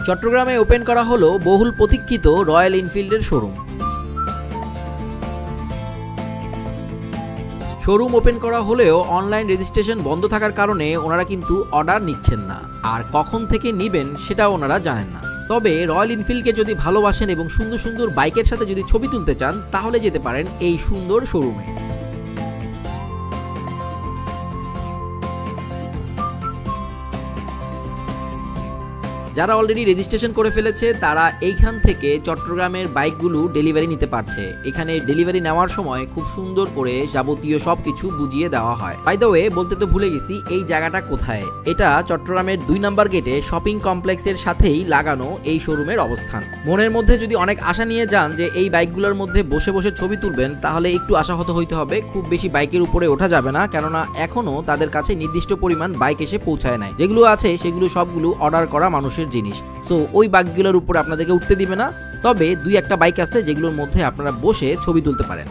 চট্টগ্রামে ওপেন করা হলো বহুল প্রতীক্ষিত রয়্যাল এনফিল্ডের শোরুম। শোরুম ওপেন করা হলেও অনলাইন রেজিস্ট্রেশন বন্ধ থাকার কারণে ওনারা কিন্তু অর্ডার নিচ্ছেন না, আর কখন থেকে নিবেন সেটাও ওনারা জানেন না। তবে রয়্যাল এনফিল্ডকে যদি ভালোবাসেন এবং সুন্দর সুন্দর বাইকের সাথে যদি ছবি তুলতে চান তাহলে যেতে পারেন এই সুন্দর শোরুমে। যারা অলরেডি রেজিস্ট্রেশন করে ফেলেছে তারা এইখান থেকে চট্টগ্রামের বাইকগুলো ডেলিভারি নিতে পারছে। এখানে ডেলিভারি নেওয়ার সময় খুব সুন্দর করে যাবতীয় সবকিছু বুঝিয়ে দেওয়া হয়। বাই দ্য ওয়ে, বলতে তো ভুলে গেছি, এই জায়গাটা কোথায়। এটা চট্টগ্রামের 2 নম্বর গেটে শপিং কমপ্লেক্সের সাথেই লাগানো এই শোরুমের অবস্থান। মনের মধ্যে যদি অনেক আশা নিয়ে যান যে এই বাইকগুলোর মধ্যে বসে বসে ছবি তুলবেন, তাহলে একটু আশাহত হইতে হবে। খুব বেশি বাইকের উপরে ওঠা যাবে না, কেননা এখনো তাদের কাছে নির্দিষ্ট পরিমাণ বাইক এসে পৌঁছায় নাই। যেগুলো আছে সেগুলো সবগুলো অর্ডার করা মানুষের জিনিস। সো ওই বাইকগুলোর উপর আপনাদেরকে উঠতে দিবে না। তবে 2-1টা বাইক আছে যেগুলোর মধ্যে আপনারা বসে ছবি তুলতে পারেন।